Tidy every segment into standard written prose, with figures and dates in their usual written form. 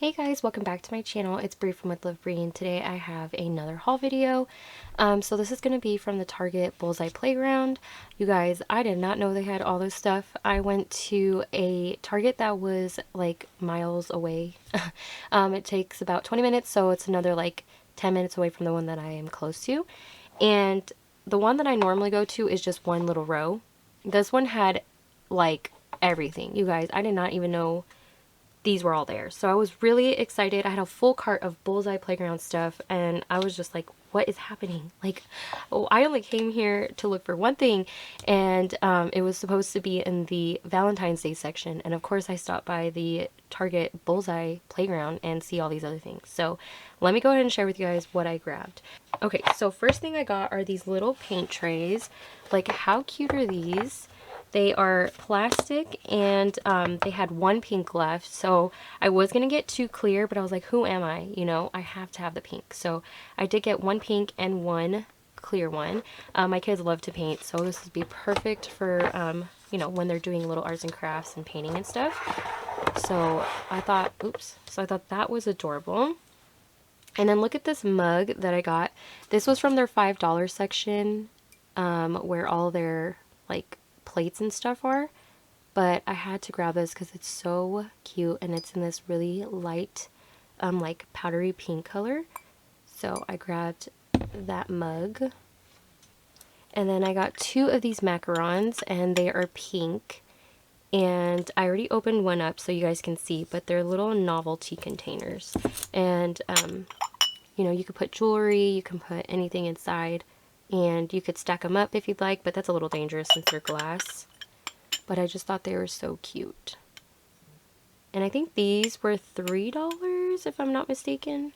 Hey guys, welcome back to my channel. It's Bree from With Love Bree, and today I have another haul video. So this is going to be from the Target Bullseye Playground. You guys, I did not know they had all this stuff. I went to a Target that was like miles away. It takes about 20 minutes, so it's another like 10 minutes away from the one that I am close to. And the one that I normally go to is just one little row. This one had like everything. You guys, I did not even know these were all there. So I was really excited. I had a full cart of Bullseye Playground stuff, and I was just like, what is happening? Like, oh, I only came here to look for one thing, and it was supposed to be in the Valentine's Day section. And of course I stopped by the Target Bullseye Playground and see all these other things. So let me go ahead and share with you guys what I grabbed. Okay, so first thing I got are these little paint trays. Like, how cute are these? They are plastic, and they had one pink left, so I was going to get two clear, but I was like, who am I? You know, I have to have the pink. So I did get one pink and one clear one. My kids love to paint, so this would be perfect for, you know, when they're doing little arts and crafts and painting and stuff. So I thought, so I thought that was adorable. And then look at this mug that I got. This was from their $5 section, where all their, like, plates and stuff are, but I had to grab this because it's so cute, and it's in this really light like powdery pink color. So I grabbed that mug, and then I got two of these macarons, and they are pink, and I already opened one up so you guys can see, but they're little novelty containers, and you know, you could put jewelry, you can put anything inside. And you could stack them up if you'd like, but that's a little dangerous since they're glass. But I just thought they were so cute. And I think these were $3 if I'm not mistaken.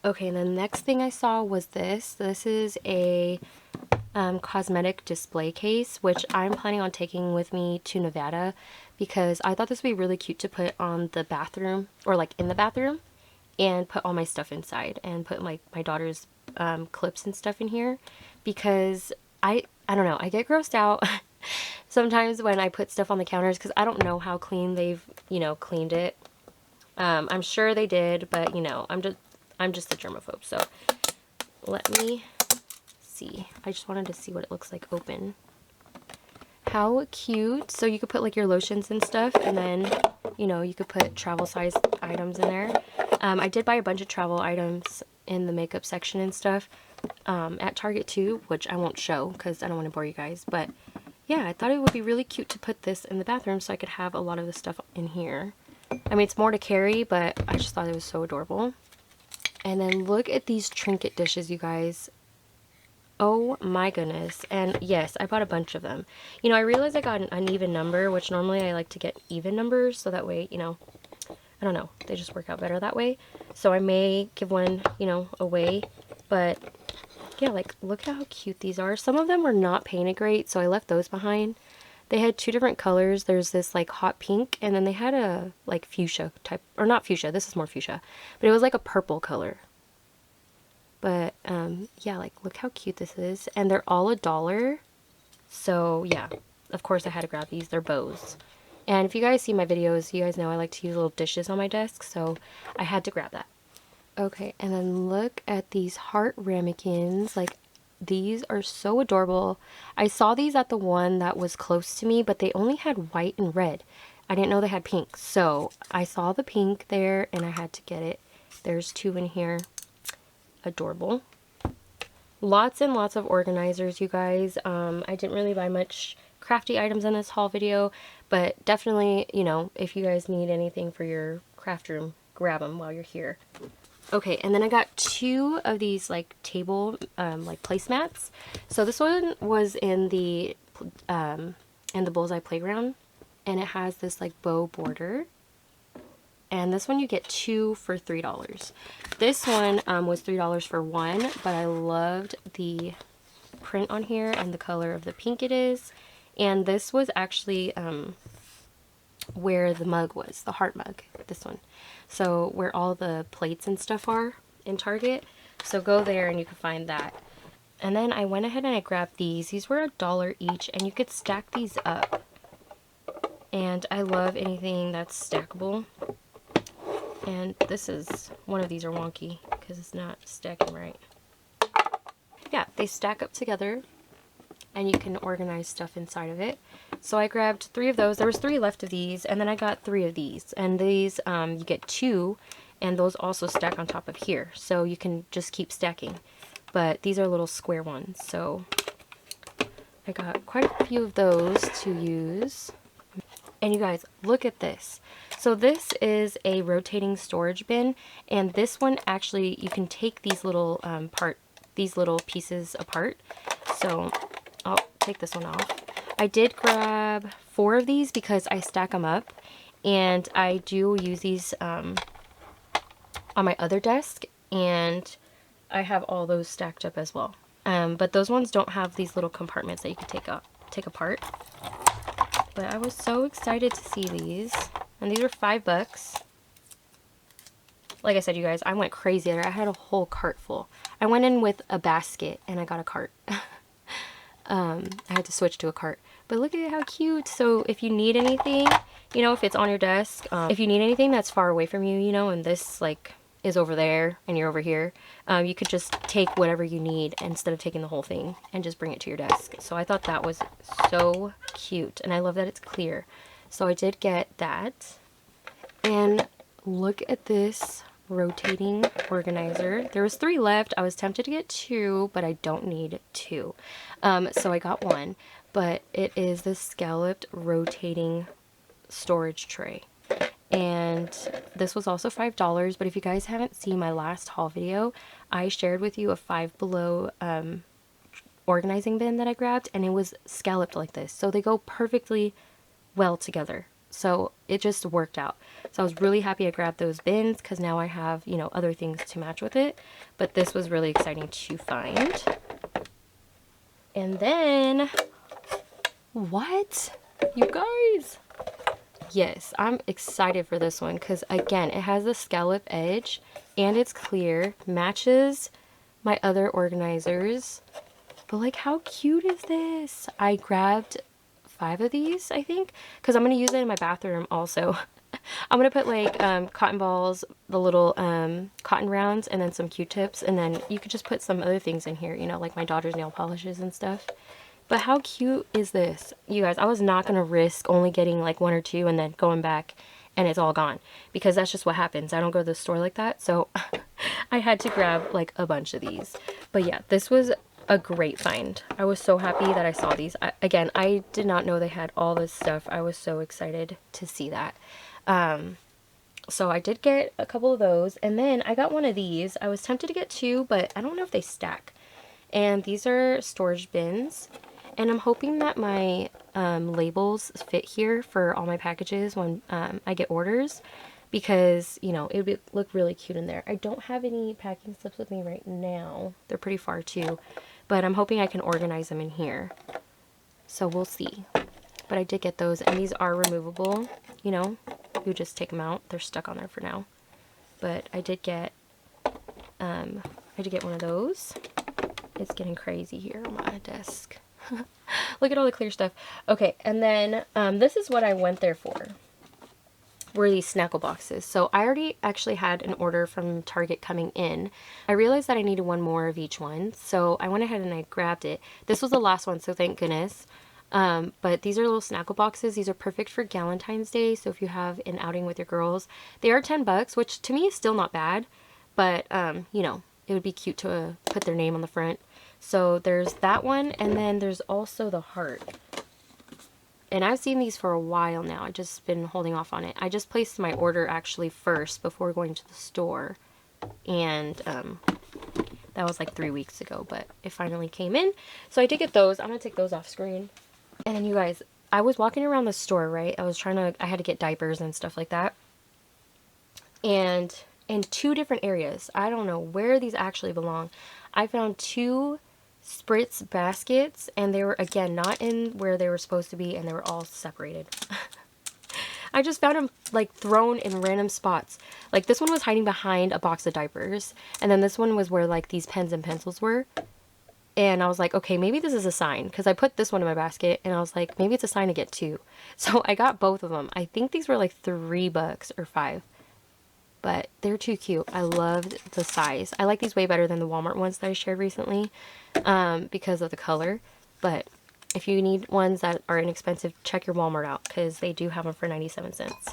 Okay, and the next thing I saw was this. This is a cosmetic display case, which I'm planning on taking with me to Nevada because I thought this would be really cute to put on the bathroom, or like in the bathroom, and put all my stuff inside and put like my daughter's clips and stuff in here, because I don't know, I get grossed out sometimes when I put stuff on the counters because I don't know how clean they've, you know, cleaned it. I'm sure they did, but you know, I'm just a germaphobe. So let me see. I just wanted to see what it looks like open. How cute. So you could put like your lotions and stuff, and then, you know, you could put travel size items in there. I did buy a bunch of travel items in the makeup section and stuff at Target too, which I won't show because I don't want to bore you guys. But yeah, I thought it would be really cute to put this in the bathroom so I could have a lot of the stuff in here. I mean, it's more to carry, but I just thought it was so adorable. And then look at these trinket dishes, you guys. Oh my goodness. And yes, I bought a bunch of them. You know, I realized I got an uneven number, which normally I like to get even numbers so that way, you know, I don't know, they just work out better that way. So I may give one, you know, away. But yeah, like, look at how cute these are. Some of them were not painted great, so I left those behind. They had two different colors. There's this like hot pink, and then they had a like fuchsia type, or not fuchsia, this is more fuchsia, but it was like a purple color. But yeah, like, look how cute this is. And they're all $1. So yeah, of course I had to grab these. They're bows. And if you guys see my videos, you guys know I like to use little dishes on my desk, so I had to grab that. Okay, and then look at these heart ramekins. Like, these are so adorable. I saw these at the one that was close to me, but they only had white and red. I didn't know they had pink, so I saw the pink there and I had to get it. There's two in here. Adorable. Lots and lots of organizers, you guys. I didn't really buy much crafty items in this haul video, but definitely, you know, if you guys need anything for your craft room, grab them while you're here. Okay, and then I got two of these like table like placemats. So this one was in the Bullseye Playground, and it has this like bow border. And this one you get two for $3. This one was $3 for one, but I loved the print on here and the color of the pink it is. And this was actually where the mug was, the heart mug, this one. So where all the plates and stuff are in Target. So go there and you can find that. And then I went ahead and I grabbed these. These were $1 each, and you could stack these up. And I love anything that's stackable. And this is, one of these are wonky because it's not stacking right. Yeah, they stack up together and you can organize stuff inside of it. So I grabbed 3 of those. There was 3 left of these, and then I got 3 of these. And these, you get 2, and those also stack on top of here. So you can just keep stacking. But these are little square ones, so I got quite a few of those to use. And you guys, look at this. So this is a rotating storage bin, and this one actually, you can take these little these little pieces apart. So I'll take this one off. I did grab 4 of these because I stack them up, and I do use these on my other desk, and I have all those stacked up as well. But those ones don't have these little compartments that you can take apart. But I was so excited to see these, and these were $5. Like I said, you guys, I went crazy there. I had a whole cart full. I went in with a basket and I got a cart. I had to switch to a cart. But look at how cute. So if you need anything, you know, if it's on your desk, if you need anything that's far away from you, you know, and this like is over there and you're over here, you could just take whatever you need instead of taking the whole thing and just bring it to your desk. So I thought that was so cute, and I love that it's clear. So I did get that. And look at this rotating organizer. There was 3 left. I was tempted to get 2, but I don't need 2. So I got 1, but it is this scalloped rotating storage tray. And this was also $5, but if you guys haven't seen my last haul video, I shared with you a Five Below organizing bin that I grabbed, and it was scalloped like this. So they go perfectly well together. So it just worked out. So I was really happy I grabbed those bins because now I have, you know, other things to match with it. But this was really exciting to find. And then, what? You guys? Yes, I'm excited for this one because, again, it has a scallop edge and it's clear, matches my other organizers. But, like, how cute is this? I grabbed 5 of these, I think, because I'm going to use it in my bathroom also. I'm going to put, like, cotton balls, the little cotton rounds, and then some Q-tips, and then you could just put some other things in here, you know, like my daughter's nail polishes and stuff. But how cute is this? You guys, I was not going to risk only getting like 1 or 2 and then going back and it's all gone, because that's just what happens. I don't go to the store like that, so I had to grab like a bunch of these. But yeah, this was a great find. I was so happy that I saw these. Again, I did not know they had all this stuff. I was so excited to see that. So I did get a couple of those, and then I got 1 of these. I was tempted to get 2, but I don't know if they stack. And these are storage bins. And I'm hoping that my labels fit here for all my packages when I get orders, because, you know, it would look really cute in there. I don't have any packing slips with me right now. They're pretty far too, but I'm hoping I can organize them in here. So we'll see. But I did get those, and these are removable. You know, you just take them out. They're stuck on there for now. But I did get one of those. It's getting crazy here on my desk. Look at all the clear stuff. Okay, and then this is what I went there for, were these Snackle boxes. So I already actually had an order from Target coming in. I realized that I needed 1 more of each one, so I went ahead and I grabbed it. This was the last one, so thank goodness. But these are little Snackle boxes. These are perfect for Galentine's Day, so if you have an outing with your girls. They are $10, which to me is still not bad, but you know, it would be cute to put their name on the front. So there's that one, and then there's also the heart. And I've seen these for a while now. I've just been holding off on it. I just placed my order actually first before going to the store. And that was like 3 weeks ago, but it finally came in. So I did get those. I'm going to take those off screen. And then you guys, I was walking around the store, right? I had to get diapers and stuff like that. And in 2 different areas, I don't know where these actually belong, I found 2 spritz baskets, and they were, again, not in where they were supposed to be, and they were all separated. I just found them like thrown in random spots. Like this one was hiding behind a box of diapers, and then this one was where like these pens and pencils were. And I was like, okay, maybe this is a sign, because I put this one in my basket, and I was like, maybe it's a sign to get 2. So I got both of them. I think these were like $3 or $5. but they're too cute. I loved the size. I like these way better than the Walmart ones that I shared recently because of the color. But if you need ones that are inexpensive, check your Walmart out because they do have them for 97 cents.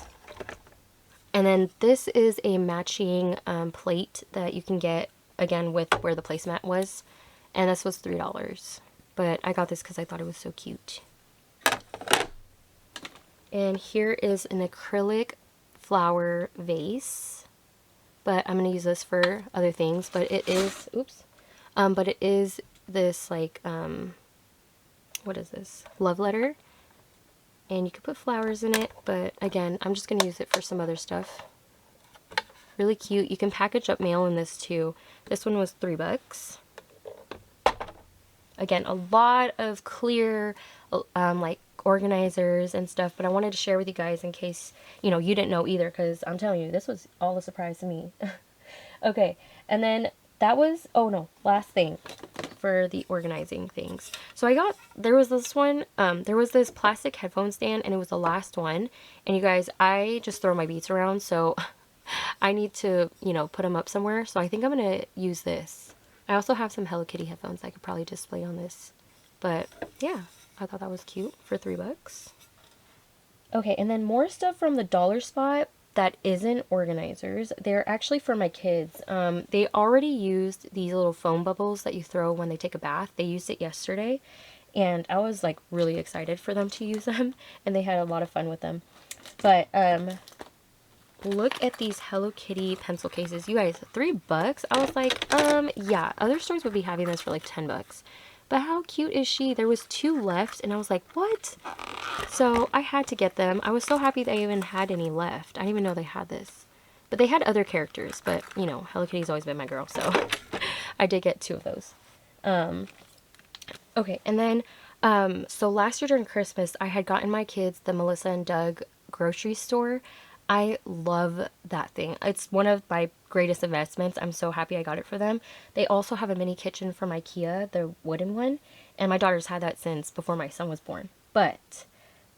And then this is a matching plate that you can get, again, with where the placemat was. And this was $3. But I got this because I thought it was so cute. And here is an acrylic flower vase. But I'm going to use this for other things. But it is, oops. But it is this, like, what is this? Love letter. And you could put flowers in it, but again, I'm just going to use it for some other stuff. Really cute. You can package up mail in this too. This one was $3. Again, a lot of clear, like, organizers and stuff, but I wanted to share with you guys in case, you know, you didn't know either, because I'm telling you, this was all a surprise to me. Okay, and then that was, oh no, last thing for the organizing things. So I got, there was this one, there was this plastic headphone stand, and it was the last one. And you guys, I just throw my beats around, so I need to, you know, put them up somewhere. So I think I'm going to use this. I also have some Hello Kitty headphones I could probably display on this. But yeah, I thought that was cute for $3. Okay, and then more stuff from the dollar spot that isn't organizers. They're actually for my kids. They already used these little foam bubbles that you throw when they take a bath. They used it yesterday, and I was like really excited for them to use them, and they had a lot of fun with them. But look at these Hello Kitty pencil cases. You guys, $3? I was like, yeah, other stores would be having this for like $10. But how cute is she? There was 2 left, and I was like, what? So I had to get them. I was so happy they even had any left. I didn't even know they had this. But they had other characters, but, you know, Hello Kitty's always been my girl, so I did get 2 of those. Okay, and then, so last year during Christmas, I had gotten my kids the Melissa and Doug grocery store. I love that thing. It's one of my greatest investments. I'm so happy I got it for them. They also have a mini kitchen from IKEA, the wooden one. And my daughter's had that since before my son was born. But,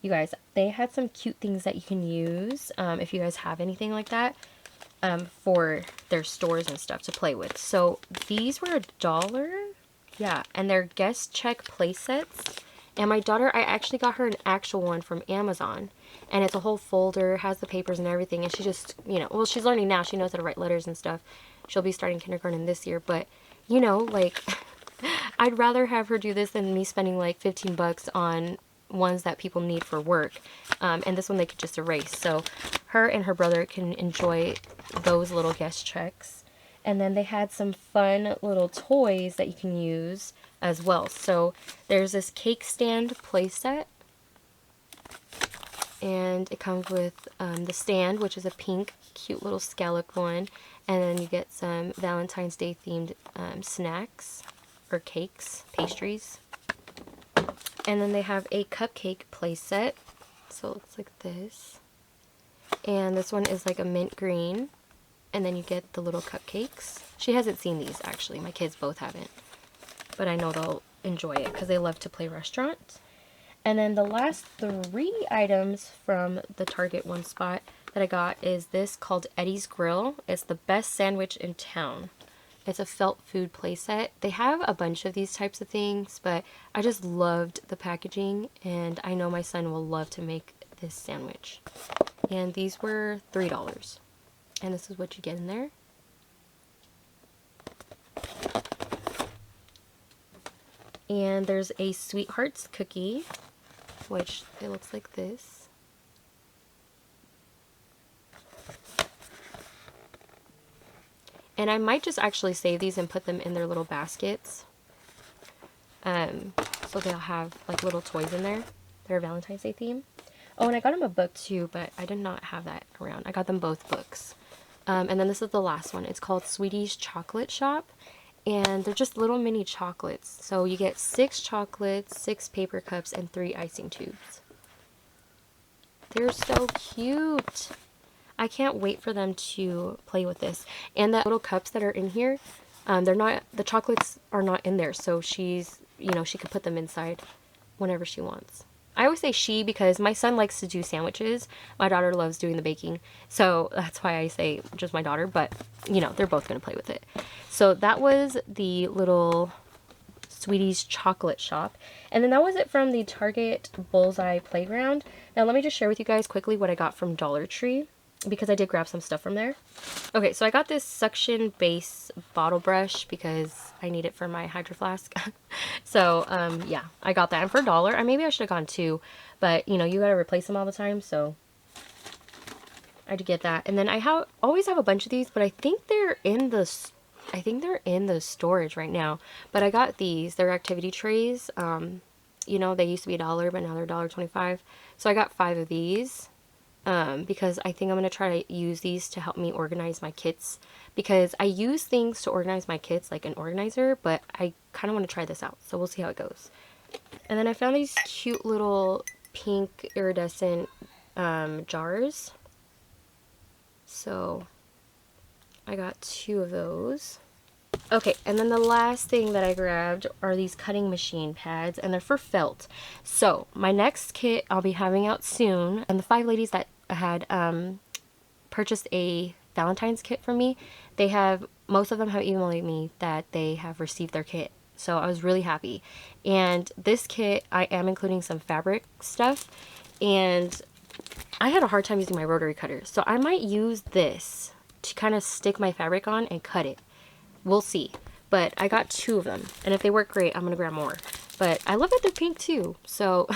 you guys, they had some cute things that you can use if you guys have anything like that for their stores and stuff to play with. So, these were $1. Yeah, and they're guest check play sets. And my daughter, I actually got her an actual one from Amazon. And it's a whole folder, has the papers and everything. And she just, you know, well, she's learning now. She knows how to write letters and stuff. She'll be starting kindergarten this year. But, you know, like, I'd rather have her do this than me spending like $15 on ones that people need for work. And this one they could just erase. So her and her brother can enjoy those little guest checks. And then they had some fun little toys that you can use as well. So there's this cake stand playset, and it comes with the stand, which is a pink cute little scallop one, and then you get some Valentine's Day themed snacks or cakes, pastries. And then they have a cupcake playset, so it looks like this, and this one is like a mint green, and then you get the little cupcakes. She hasn't seen these actually, my kids both haven't. But I know they'll enjoy it because they love to play restaurant. And then the last 3 items from the Target one spot that I got is this called Eddie's Grill. It's the best sandwich in town. It's a felt food playset. They have a bunch of these types of things, but I just loved the packaging, and I know my son will love to make this sandwich. And these were $3. And this is what you get in there. And there's a Sweethearts cookie, which it looks like this. And I might just actually save these and put them in their little baskets. So they'll have like little toys in there. They're a Valentine's Day theme. Oh, and I got them a book too, but I did not have that around. I got them both books. And then this is the last one. It's called Sweetie's Chocolate Shop. And they're just little mini chocolates. So you get 6 chocolates, 6 paper cups, and 3 icing tubes. They're so cute. I can't wait for them to play with this. And the little cups that are in here, they're not, the chocolates are not in there. So she's, you know, she could put them inside whenever she wants. I always say she because my son likes to do sandwiches. My daughter loves doing the baking. So that's why I say just my daughter, but you know, they're both going to play with it. So that was the little Sweetie's chocolate shop. And then that was it from the Target Bullseye playground. Now let me just share with you guys quickly what I got from Dollar Tree, because I did grab some stuff from there. Okay, so I got this suction base bottle brush because I need it for my Hydro Flask. So, yeah, I got that. And for $1, maybe I should have gone 2, but, you know, you gotta replace them all the time, so I did get that. And then I always have a bunch of these, but I think they're in the storage right now. But I got these. They're activity trays. You know, they used to be $1, but now they're $1.25. So I got 5 of these. Because I think I'm going to try to use these to help me organize my kits, because I use things to organize my kits like an organizer, but I kind of want to try this out, so we'll see how it goes. And then I found these cute little pink iridescent jars, so I got 2 of those. Okay, and then the last thing that I grabbed are these cutting machine pads, and they're for felt. So my next kit I'll be having out soon, and the 5 ladies that had purchased a Valentine's kit from me, most of them have emailed me that they have received their kit. So I was really happy. And this kit, I am including some fabric stuff, and I had a hard time using my rotary cutter, so I might use this to kind of stick my fabric on and cut it. We'll see. But I got 2 of them, and if they work great, I'm gonna grab more. But I love that they're pink too, so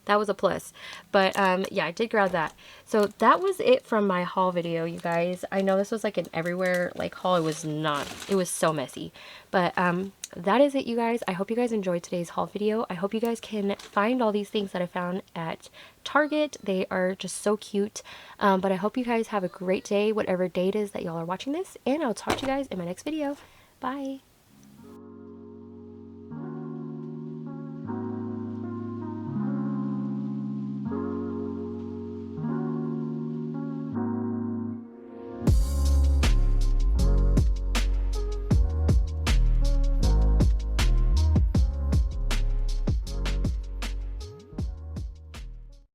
that was a plus. But yeah, I did grab that. So that was it from my haul video, you guys. I know this was like an everywhere like haul. It was not. It was so messy. But that is it, you guys. I hope you guys enjoyed today's haul video. I hope you guys can find all these things that I found at Target. They are just so cute. But I hope you guys have a great day, whatever day it is that y'all are watching this. And I'll talk to you guys in my next video. Bye.